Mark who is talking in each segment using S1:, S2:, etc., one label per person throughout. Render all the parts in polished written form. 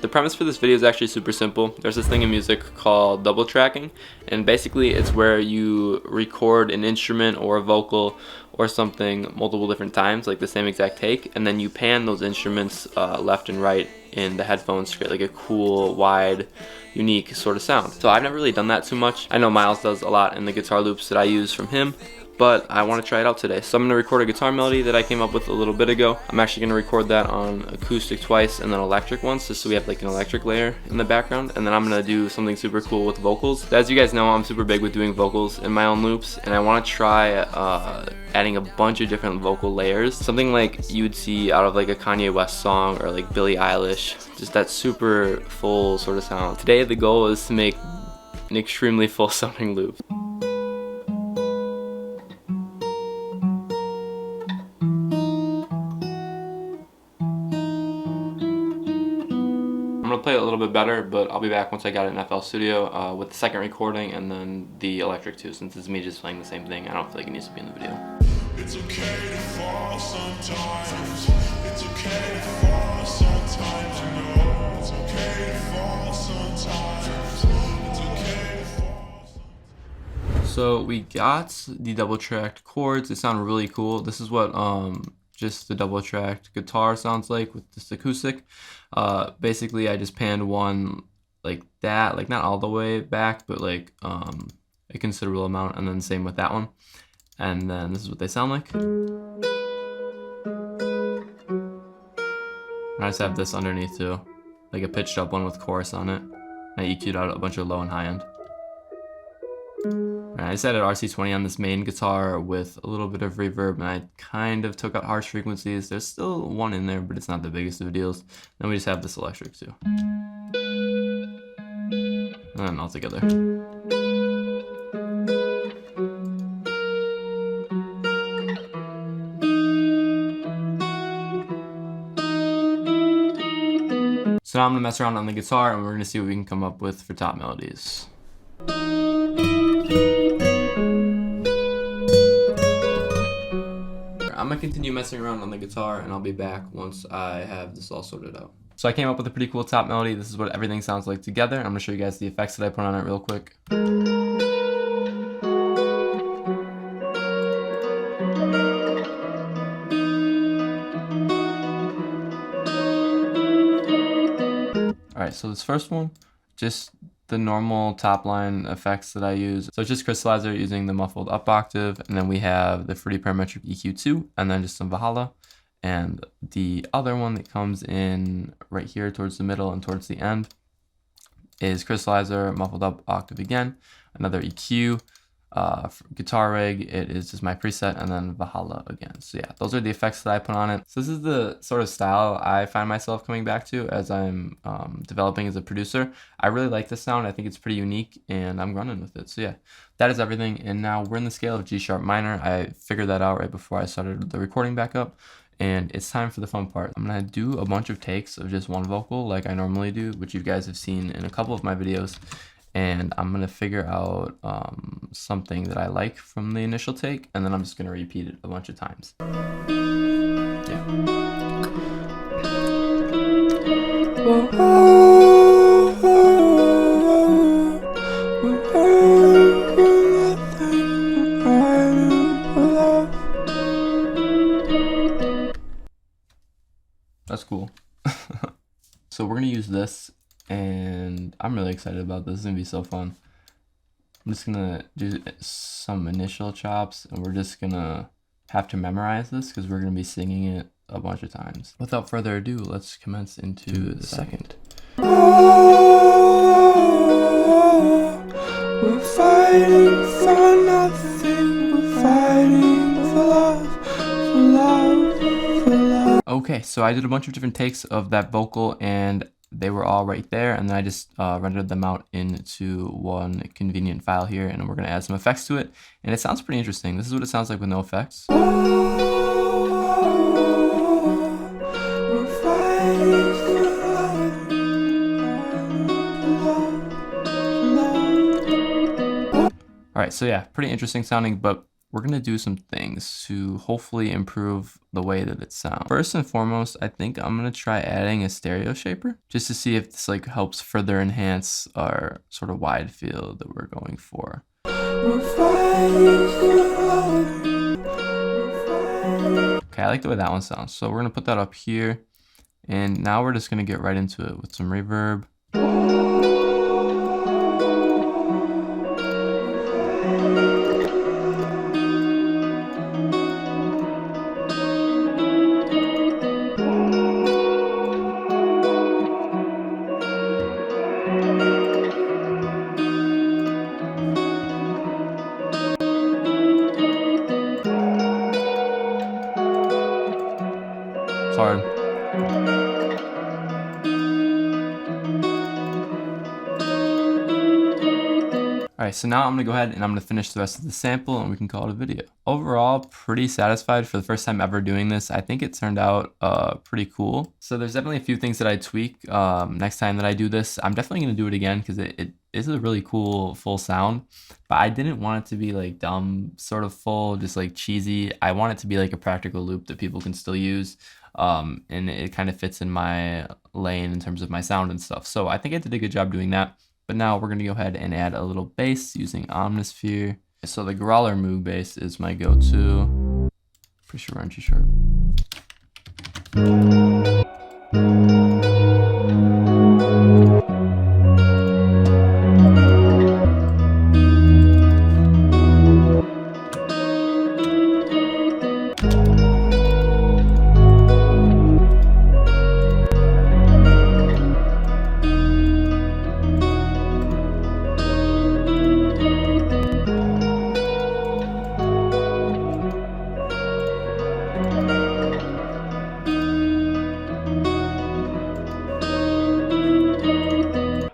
S1: The premise for this video is actually super simple. There's this thing in music called double tracking, and basically it's where you record an instrument or a vocal or something multiple different times, like the same exact take, and then you pan those instruments left and right in the headphones to create like a cool, wide, unique sort of sound. So I've never really done that too much. I know Miles does a lot in the guitar loops that I use from him, but I want to try it out today. So I'm going to record a guitar melody that I came up with a little bit ago. I'm actually going to record that on acoustic twice and then electric once, just so we have like an electric layer in the background. And then I'm going to do something super cool with vocals. As you guys know, I'm super big with doing vocals in my own loops, and I want to try adding a bunch of different vocal layers. Something like you would see out of like a Kanye West song or like Billie Eilish, just that super full sort of sound. Today the goal is to make an extremely full sounding loop. I'm gonna play it a little bit better, but I'll be back once I got it in FL Studio with the second recording and then the electric too, since it's me just playing the same thing. I don't feel like it needs to be in the video.
S2: It's okay to fall sometimes. It's okay to fall sometimes, you know. It's okay to fall sometimes. It's okay to fall sometimes.
S1: So we got the double tracked chords. They sound really cool. This is what just the double tracked guitar sounds like with this acoustic. Basically I just panned one like that, like not all the way back, but like a considerable amount, and then same with that one. And then this is what they sound like. I just have this underneath too, like a pitched up one with chorus on it. I EQ'd out a bunch of low and high end. I just added RC20 on this main guitar with a little bit of reverb, and I kind of took out harsh frequencies. There's still one in there, but it's not the biggest of deals. Then we just have this electric too. And then all together. So now I'm gonna mess around on the guitar, and we're gonna see what we can come up with for top melodies. I'm gonna continue messing around on the guitar, and I'll be back once I have this all sorted out. So I came up with a pretty cool top melody. This is what everything sounds like together. I'm gonna show you guys the effects that I put on it real quick. Alright, so this first one, just the normal top line effects that I use. So it's just crystallizer using the muffled up octave, and then we have the Fruity Parametric EQ2, and then just some Valhalla. And the other one that comes in right here towards the middle and towards the end is crystallizer, muffled up octave again, another EQ, guitar rig, it is just my preset, and then Valhalla again. So yeah, those are the effects that I put on it. So this is the sort of style I find myself coming back to as I'm developing as a producer. I really like this sound. I think it's pretty unique, and I'm running with it. So yeah, that is everything. And now we're in the scale of G sharp minor. I figured that out right before I started the recording back up. And it's time for the fun part. I'm gonna do a bunch of takes of just one vocal like I normally do, which you guys have seen in a couple of my videos. And I'm gonna figure out something that I like from the initial take, and then I'm just gonna repeat it a bunch of times. Yeah. That's cool. So we're gonna use this, and I'm really excited about this. It's gonna be so fun. I'm just gonna do some initial chops, and we're just gonna have to memorize this because we're gonna be singing it a bunch of times. Without further ado, let's commence into the second.
S2: We're fighting for nothing. We're fighting for love, for love, for love.
S1: Okay, so I did a bunch of different takes of that vocal, and they were all right there, and then I just rendered them out into one convenient file here, and we're going to add some effects to it, and it sounds pretty interesting. This is what it sounds like with no effects. Alright, so yeah, pretty interesting sounding, but we're gonna do some things to hopefully improve the way that it sounds. First and foremost, I think I'm gonna try adding a stereo shaper just to see if this like helps further enhance our sort of wide field that we're going for. Okay, I like the way that one sounds. So we're gonna put that up here, and now we're just gonna get right into it with some reverb. It's hard. Alright, so now I'm gonna go ahead and I'm gonna finish the rest of the sample and we can call it a video. Overall, pretty satisfied for the first time ever doing this. I think it turned out pretty cool. So there's definitely a few things that I tweak next time that I do this. I'm definitely gonna do it again because it is a really cool full sound, but I didn't want it to be like dumb, sort of full, just like cheesy. I want it to be like a practical loop that people can still use. And it kind of fits in my lane in terms of my sound and stuff. So I think I did a good job doing that. But now we're gonna go ahead and add a little bass using Omnisphere. So the Growler Moog bass is my go-to. Pretty sure we're on G sharp.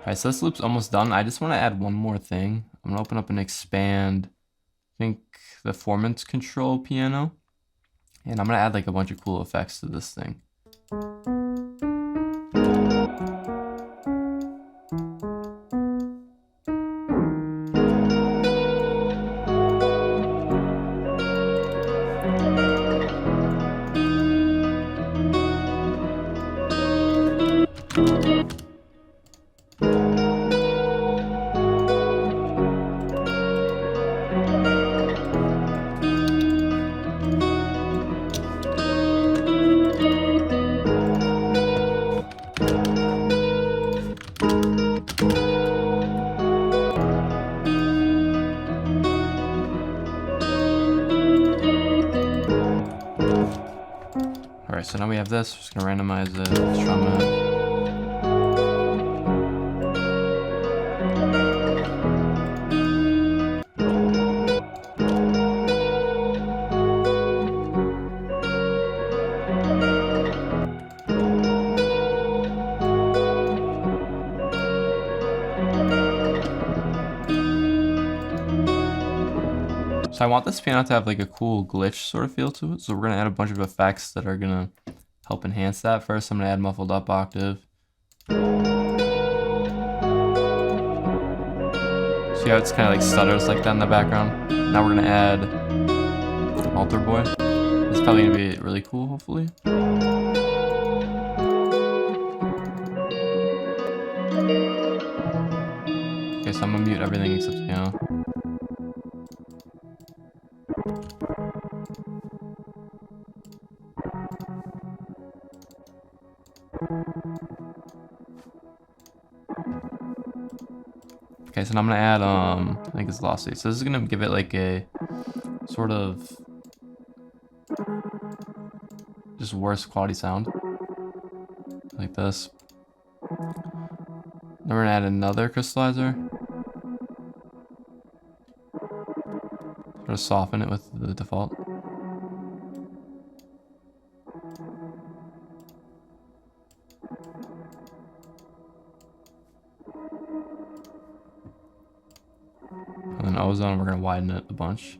S1: Alright, so this loop's almost done. I just want to add one more thing. I'm going to open up and expand, I think, the Formant Control piano. And I'm going to add like a bunch of cool effects to this thing. Alright, so now we have this. We're just gonna randomize it, strum it. So I want this piano to have like a cool glitch sort of feel to it. So we're gonna add a bunch of effects that are gonna help enhance that. First, I'm gonna add muffled up octave. See how it's kind of like stutters like that in the background? Now we're gonna add Alter Boy. It's probably gonna be really cool, hopefully. Okay, so I'm gonna mute everything except the piano. Okay, so now I'm gonna add I think it's Velocity. So this is gonna give it like a sort of just worse quality sound. Like this. Then we're gonna add another crystallizer. Sort of soften it with the default. And then ozone, we're gonna widen it a bunch.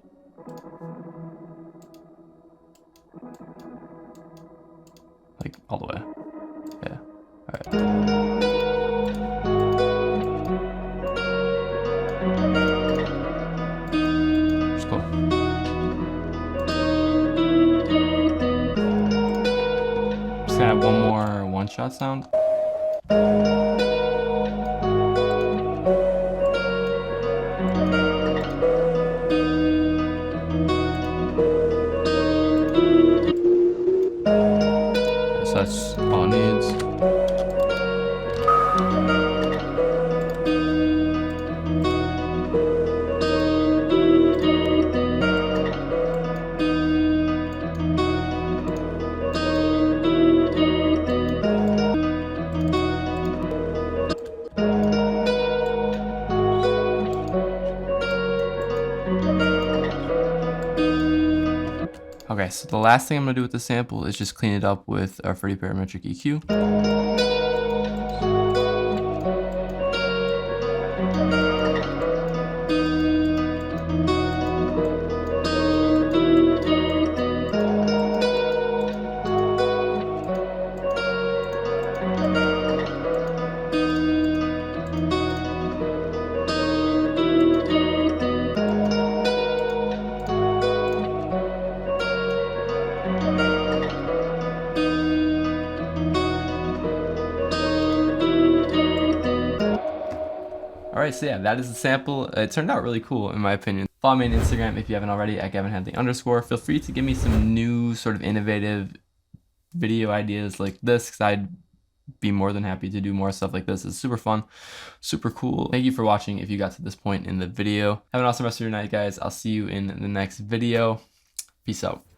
S1: Like all the way. Yeah. Alright. It's cool. that sound. So that's all it needs. Okay, so the last thing I'm gonna do with the sample is just clean it up with our free parametric EQ. Alright, so yeah, that is the sample. It turned out really cool in my opinion. Follow me on Instagram if you haven't already at GavinHadley_. Feel free to give me some new sort of innovative video ideas like this, because I'd be more than happy to do more stuff like this. It's super fun, super cool. Thank you for watching if you got to this point in the video. Have an awesome rest of your night, guys. I'll see you in the next video. Peace out.